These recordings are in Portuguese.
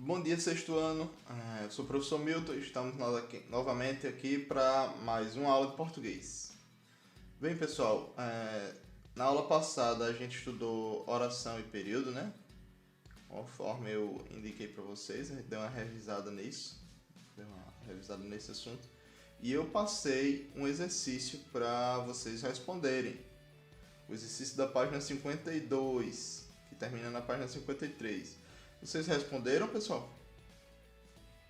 Bom dia, sexto ano. Eu sou o professor Milton e estamos novamente aqui para mais uma aula de português. Bem, pessoal, na aula passada a gente estudou oração e período, né? Conforme eu indiquei para vocês, a gente deu uma revisada nesse assunto. E eu passei um exercício para vocês responderem. O exercício da página 52, que termina na página 53. Vocês responderam, pessoal?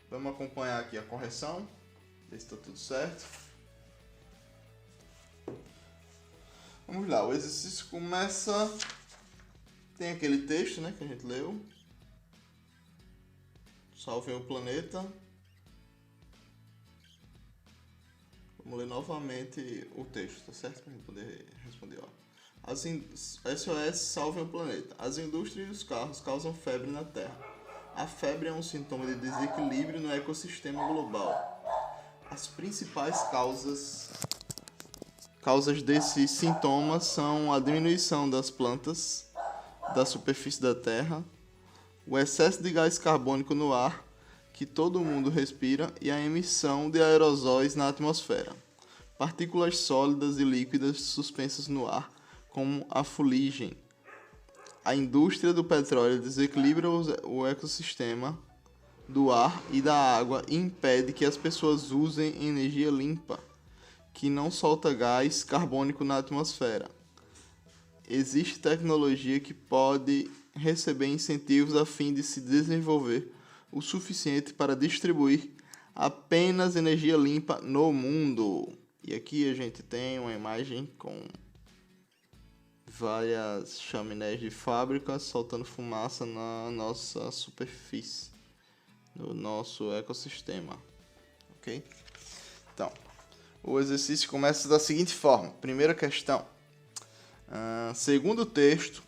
Vamos acompanhar aqui a correção, ver se está tudo certo. Vamos lá, o exercício começa... Tem aquele texto, né, que a gente leu. Salvem o planeta. Vamos ler novamente o texto, tá certo? Para a gente poder responder, ó. SOS salvem o planeta. As indústrias e os carros causam febre na Terra. A febre é um sintoma de desequilíbrio no ecossistema global. As principais causas desses sintomas são a diminuição das plantas da superfície da Terra, o excesso de gás carbônico no ar, que todo mundo respira, e a emissão de aerosóis na atmosfera. Partículas sólidas e líquidas suspensas no ar, como a fuligem. A indústria do petróleo desequilibra o ecossistema do ar e da água e impede que as pessoas usem energia limpa, que não solta gás carbônico na atmosfera. Existe tecnologia que pode receber incentivos a fim de se desenvolver o suficiente para distribuir apenas energia limpa no mundo. E aqui a gente tem uma imagem com várias chaminés de fábricas soltando fumaça na nossa superfície, no nosso ecossistema, ok? Então, o exercício começa da seguinte forma. Primeira questão. Segundo o texto,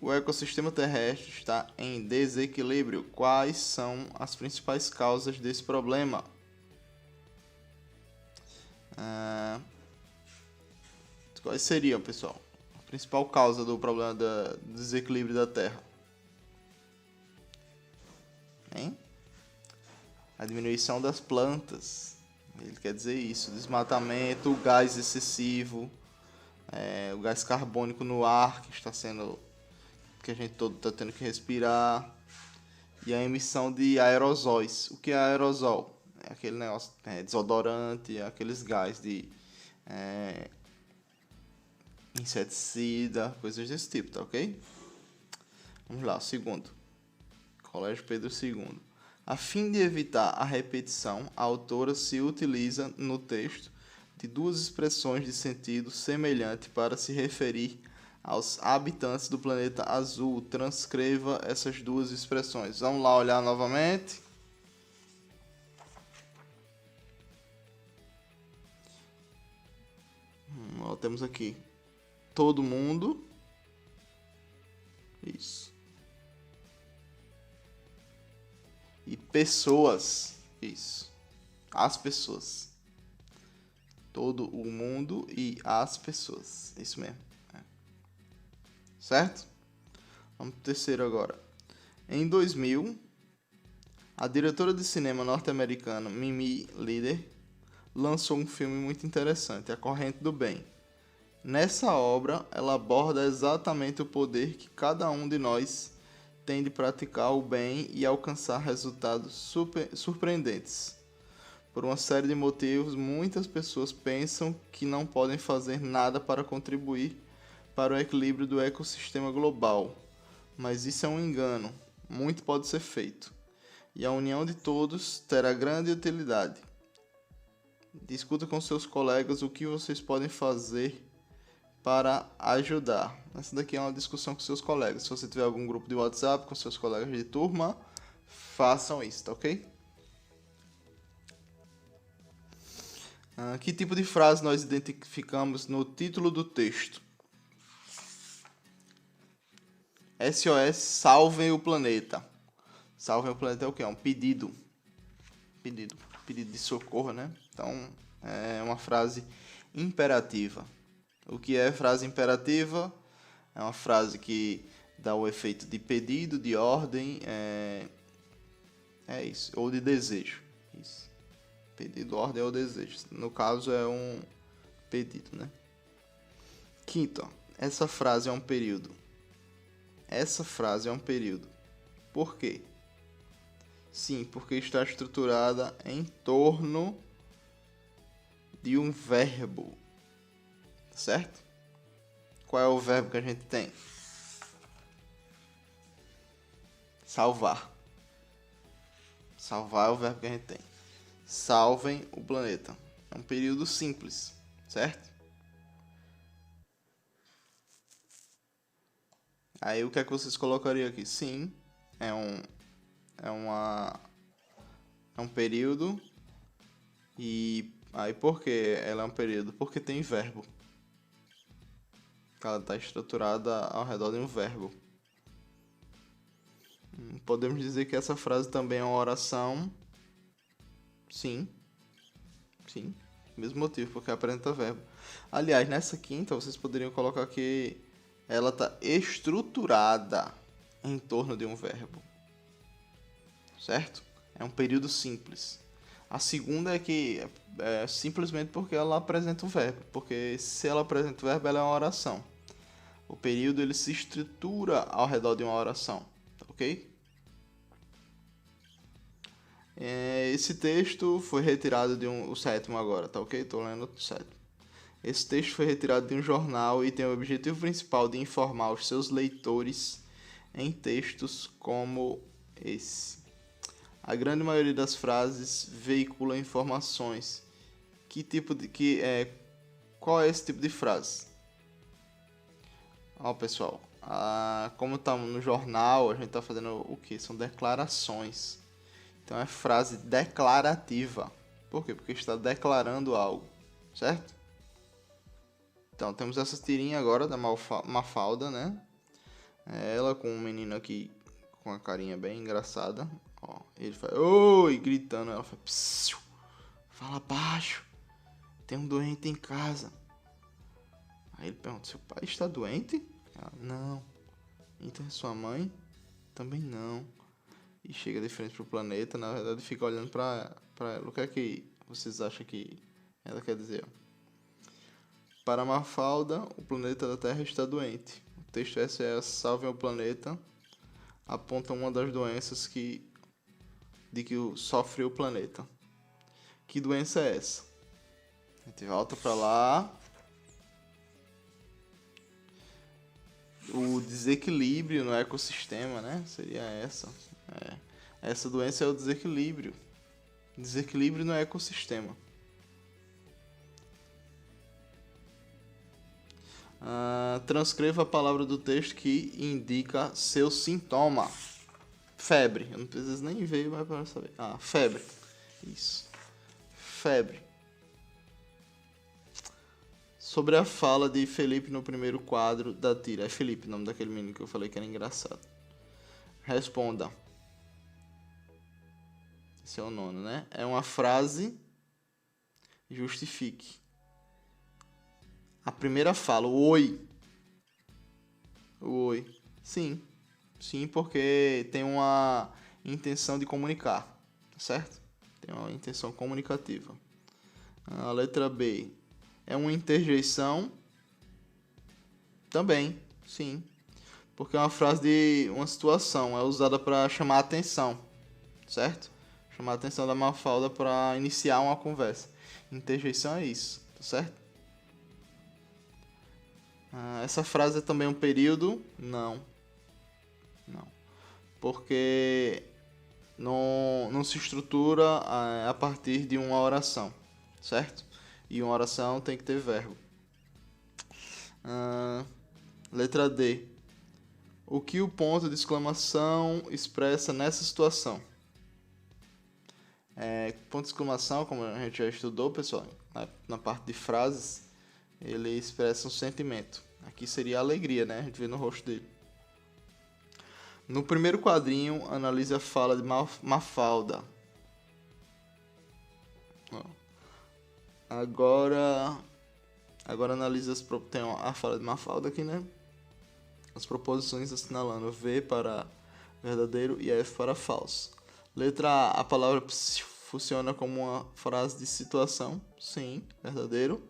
o ecossistema terrestre está em desequilíbrio. Quais são as principais causas desse problema? Quais seriam, pessoal? A principal causa do problema do desequilíbrio da Terra? Hein? A diminuição das plantas. Ele quer dizer isso. Desmatamento, o gás excessivo, o gás carbônico no ar que a gente todo está tendo que respirar, e a emissão de aerosóis. O que é aerosol? É aquele negócio, desodorante, aqueles gás de inseticida, coisas desse tipo, tá ok? Vamos lá, segundo. Colégio Pedro II. A fim de evitar a repetição, a autora se utiliza no texto de duas expressões de sentido semelhante para se referir aos habitantes do planeta azul. Transcreva essas duas expressões. Vamos lá olhar novamente. Temos aqui todo mundo. Isso. E pessoas. Isso. As pessoas. Todo o mundo e as pessoas. Isso mesmo. Certo? Vamos pro terceiro agora. Em 2000, a diretora de cinema norte-americana Mimi Leder lançou um filme muito interessante, A Corrente do Bem. Nessa obra, ela aborda exatamente o poder que cada um de nós tem de praticar o bem e alcançar resultados surpreendentes. Por uma série de motivos, muitas pessoas pensam que não podem fazer nada para contribuir para o equilíbrio do ecossistema global. Mas isso é um engano. Muito pode ser feito. E a união de todos terá grande utilidade. Discuta com seus colegas o que vocês podem fazer para ajudar. Essa daqui é uma discussão com seus colegas. Se você tiver algum grupo de WhatsApp com seus colegas de turma, façam isso, tá ok? Que tipo de frase nós identificamos no título do texto? SOS, salvem o planeta. Salvem o planeta é o quê? É um pedido. Pedido de socorro, né? Então, é uma frase imperativa. O que é frase imperativa? É uma frase que dá o efeito de pedido, de ordem, É isso. Ou de desejo. Isso. Pedido, ordem ou desejo. No caso é um pedido, né? Quinto, ó. Essa frase é um período. Essa frase é um período. Por quê? Sim, porque está estruturada em torno de um verbo. Certo? Qual é o verbo que a gente tem? Salvar. Salvar é o verbo que a gente tem. Salvem o planeta. É um período simples, certo? Aí o que é que vocês colocariam aqui? Sim, é um período. E aí por que ela é um período? Porque tem verbo. Ela está estruturada ao redor de um verbo. Podemos dizer que essa frase também é uma oração. Sim. Sim. Mesmo motivo, porque apresenta verbo. Aliás, nessa quinta, vocês poderiam colocar que ela está estruturada em torno de um verbo. Certo? É um período simples. A segunda é que é simplesmente porque ela apresenta um verbo. Porque se ela apresenta o verbo, ela é uma oração. O período ele se estrutura ao redor de uma oração. Ok? Esse texto foi retirado de o sétimo agora, tá ok? Tô lendo o sétimo. Esse texto foi retirado de um jornal e tem o objetivo principal de informar os seus leitores em textos como esse. A grande maioria das frases veicula informações. Qual é esse tipo de frase? Ó, pessoal, como estamos no jornal, a gente está fazendo o que? São declarações. Então é frase declarativa. Por quê? Porque está declarando algo, certo? Então temos essa tirinha agora da Mafalda, né? Ela com um menino aqui com a carinha bem engraçada. Ó, ele faz oi, gritando. Ela faz psiu, fala baixo, tem um doente em casa. Aí ele pergunta, seu pai está doente? Ela, não. Então sua mãe? Também não. E chega de frente pro planeta, na verdade fica olhando pra ela. O que é que vocês acham que ela quer dizer? Para Mafalda, o planeta da Terra está doente. O texto SOS Salvem o Planeta aponta uma das doenças de que sofre o planeta. Que doença é essa? A gente volta pra lá. O desequilíbrio no ecossistema, né? Seria essa. Essa doença é o desequilíbrio. Desequilíbrio no ecossistema. Transcreva a palavra do texto que indica seu sintoma. Febre. Eu não preciso nem ver, mas para saber. Febre. Isso. Febre. Sobre a fala de Felipe no primeiro quadro da tira. É Felipe, o nome daquele menino que eu falei que era engraçado. Responda. Esse é o nono, né? É uma frase. Justifique. A primeira fala, o oi. O oi. Sim. Sim, porque tem uma intenção de comunicar, certo? Tem uma intenção comunicativa. A letra B é uma interjeição. Também, sim. Porque é uma frase de uma situação, é usada para chamar a atenção, certo? Chamar a atenção da Mafalda para iniciar uma conversa. Interjeição é isso, tá certo? Essa frase é também um período? Não. Não. Porque não se estrutura a partir de uma oração, certo? E uma oração tem que ter verbo. Letra D. O que o ponto de exclamação expressa nessa situação? Ponto de exclamação, como a gente já estudou, pessoal, na parte de frases, ele expressa um sentimento. Aqui seria a alegria, né? A gente vê no rosto dele. No primeiro quadrinho, analise a fala de Mafalda. Agora analise tem a fala de Mafalda aqui, né? As proposições assinalando V para verdadeiro e F para falso. Letra A palavra funciona como uma frase de situação. Sim, verdadeiro.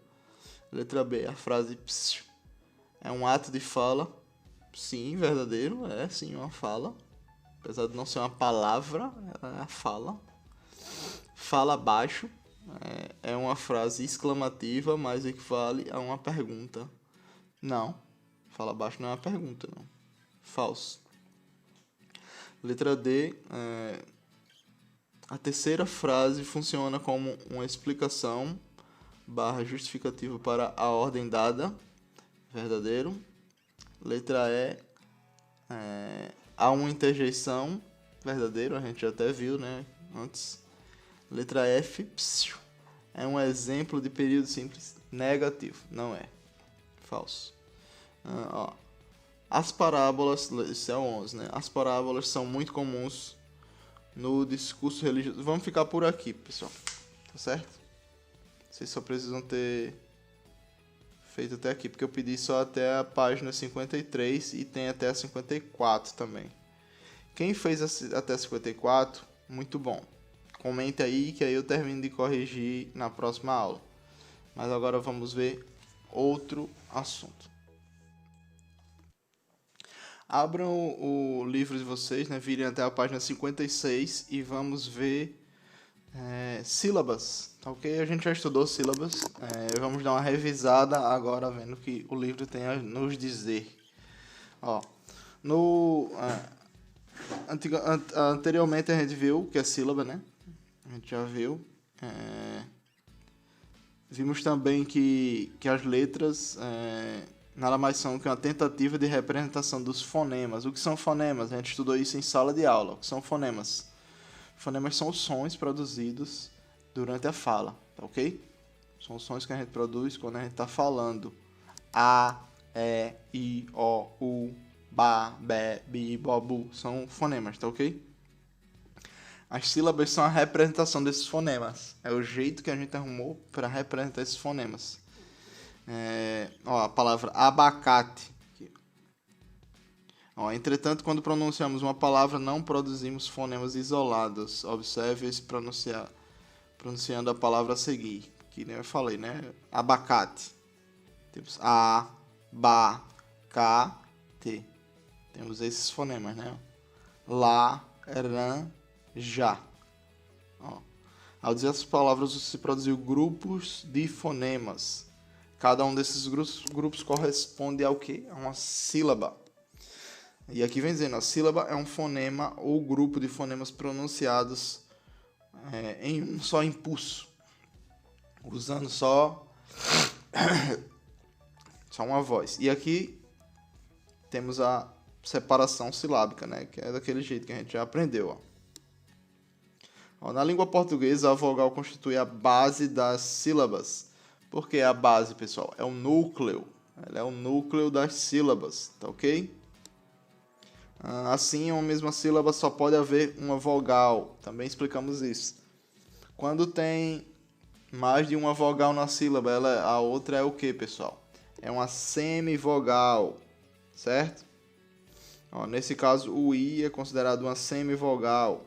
Letra B, a frase é um ato de fala. Sim, verdadeiro. É sim uma fala. Apesar de não ser uma palavra, ela é a fala. Fala baixo. É uma frase exclamativa, mas equivale a uma pergunta. Não. Fala baixo não é uma pergunta, não. Falso. Letra D. A terceira frase funciona como uma explicação / justificativa para a ordem dada. Verdadeiro. Letra E. Há uma interjeição. Verdadeiro, a gente já até viu, né? Antes. Letra F. É um exemplo de período simples negativo. Não é. Falso. As parábolas, isso é o 11, né? As parábolas são muito comuns no discurso religioso. Vamos ficar por aqui, pessoal. Tá certo? Vocês só precisam ter feito até aqui, porque eu pedi só até a página 53 e tem até a 54 também. Quem fez até a 54, muito bom. Comente aí que aí eu termino de corrigir na próxima aula. Mas agora vamos ver outro assunto. Abram o livro de vocês, né? Virem até a página 56 e vamos ver sílabas, tá ok? A gente já estudou sílabas, vamos dar uma revisada agora vendo o que o livro tem a nos dizer. Anteriormente a gente viu o que é sílaba, né? A gente já viu. Vimos também que as letras nada mais são que uma tentativa de representação dos fonemas. O que são fonemas? A gente estudou isso em sala de aula. O que são fonemas? Fonemas são os sons produzidos durante a fala, tá ok? São os sons que a gente produz quando a gente está falando. A, E, I, O, U, Ba, Be, Bi, Bo, Bu. São fonemas, tá ok? As sílabas são a representação desses fonemas. É o jeito que a gente arrumou para representar esses fonemas. A palavra abacate. Entretanto, quando pronunciamos uma palavra, não produzimos fonemas isolados. Observe esse pronunciando a palavra a seguir. Que nem eu falei, né? Abacate. Temos A, Ba, Ca, T. Temos esses fonemas, né? Lá, Ran, Já. Ao dizer essas palavras, se produziu grupos de fonemas. Cada um desses grupos corresponde ao quê? A uma sílaba. E aqui vem dizendo, a sílaba é um fonema ou grupo de fonemas pronunciados em um só impulso, usando só uma voz. E aqui temos a separação silábica, né? Que é daquele jeito que a gente já aprendeu. Na língua portuguesa, a vogal constitui a base das sílabas. Por que a base, pessoal? É o núcleo. Ela é o núcleo das sílabas, tá ok? Assim, em uma mesma sílaba só pode haver uma vogal. Também explicamos isso. Quando tem mais de uma vogal na sílaba, a outra é o que, pessoal? É uma semivogal, certo? Nesse caso, o I é considerado uma semivogal.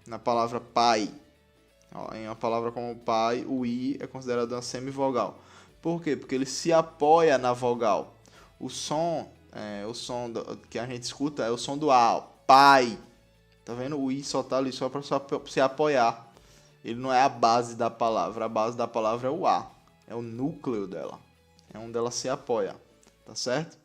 Na palavra pai. Em uma palavra como pai, o I é considerado uma semivogal. Por quê? Porque ele se apoia na vogal. O som que a gente escuta é o som do A. Pai. Tá vendo? O I só tá ali só para se apoiar. Ele não é a base da palavra. A base da palavra é o A. É o núcleo dela. É onde ela se apoia. Tá certo?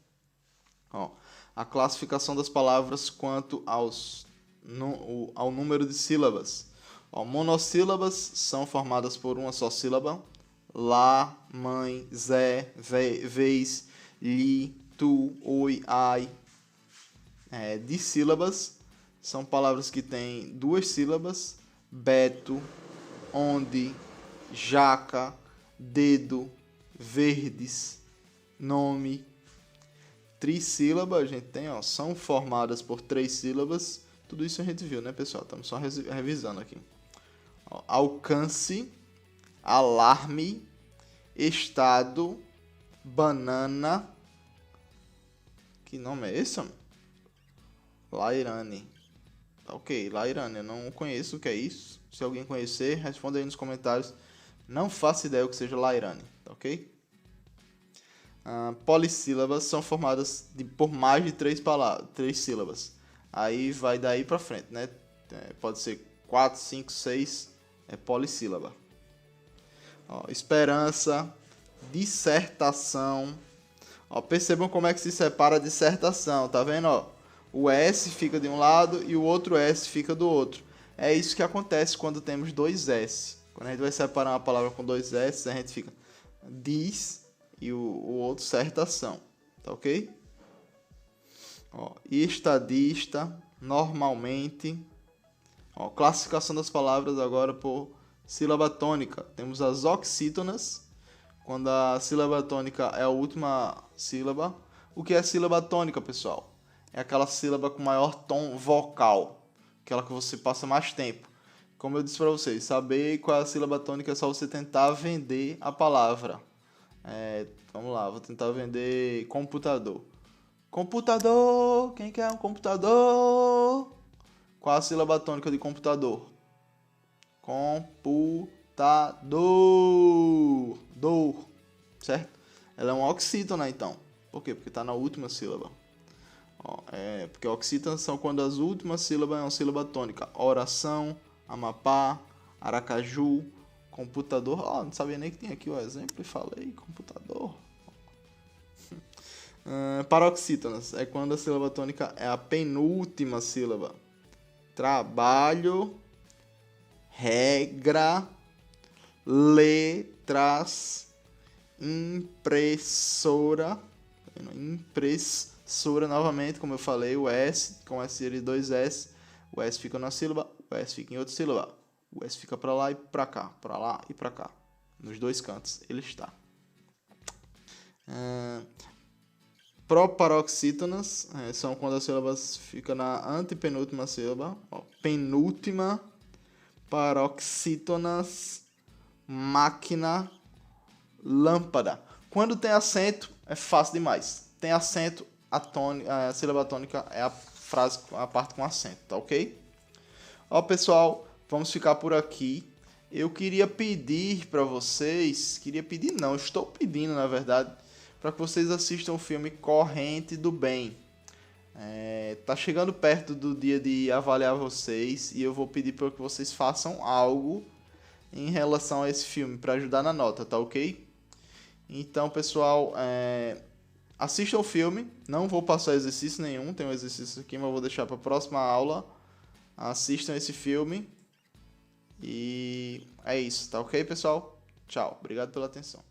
A classificação das palavras quanto ao número de sílabas. Monossílabas são formadas por uma só sílaba. Lá, mãe, zé, vez, li, tu, oi, ai. Dissílabas são palavras que têm duas sílabas. Beto, onde, jaca, dedo, verdes, nome. Trissílaba a gente tem, são formadas por 3 sílabas. Tudo isso a gente viu, né, pessoal? Estamos só revisando aqui. Alcance, alarme, estado, banana. Que nome é esse, mano? Lairane. Tá ok, Lairane, eu não conheço o que é isso. Se alguém conhecer, responda aí nos comentários. Não faço ideia o que seja Lairane, tá ok? Polissílabas são formadas por mais de 3 sílabas. Aí vai daí pra frente, né? Pode ser 4, 5, 6, é polissílaba. Ó, esperança, dissertação. Ó, percebam como é que se separa a dissertação, tá vendo? Ó, o S fica de um lado e o outro S fica do outro. É isso que acontece quando temos dois S. Quando a gente vai separar uma palavra com dois S, a gente fica diz e o outro dissertação, tá ok? Ó, estadista, normalmente. Ó, classificação das palavras agora por sílaba tônica. Temos as oxítonas, quando a sílaba tônica é a última sílaba. O que é sílaba tônica, pessoal? É aquela sílaba com maior tom vocal, aquela que você passa mais tempo. Como eu disse para vocês, saber qual é a sílaba tônica é só você tentar vender a palavra. Vamos lá, vou tentar vender computador. Computador, quem quer um computador? Qual a sílaba tônica de computador? Computador. Dor, certo? Ela é uma oxítona, então. Por quê? Porque está na última sílaba. Ó, porque oxítonas são quando as últimas sílabas é uma sílaba tônica. Oração, Amapá, Aracaju, computador. Ó, não sabia nem que tinha aqui o exemplo e falei computador. Paroxítonas é quando a sílaba tônica é a penúltima sílaba. Trabalho, regra, letras, impressora. Impressora novamente, como eu falei, o S, com S de 2 S, o S fica na sílaba, o S fica em outra sílaba. O S fica para lá e para cá, para lá e para cá. Nos dois cantos ele está. Proparoxítonas são quando as sílabas ficam na antepenúltima sílaba. Ó, penúltima, paroxítonas, máquina, lâmpada. Quando tem acento, é fácil demais. Tem acento, a sílaba tônica é a parte com acento, tá ok? Ó, pessoal, vamos ficar por aqui. Eu queria pedir para vocês, estou pedindo, na verdade, para que vocês assistam o filme Corrente do Bem. Tá chegando perto do dia de avaliar vocês e eu vou pedir para que vocês façam algo em relação a esse filme para ajudar na nota, tá ok? Então, pessoal, assistam o filme. Não vou passar exercício nenhum, tem um exercício aqui, mas vou deixar para a próxima aula. Assistam esse filme e é isso, tá ok, pessoal? Tchau, obrigado pela atenção.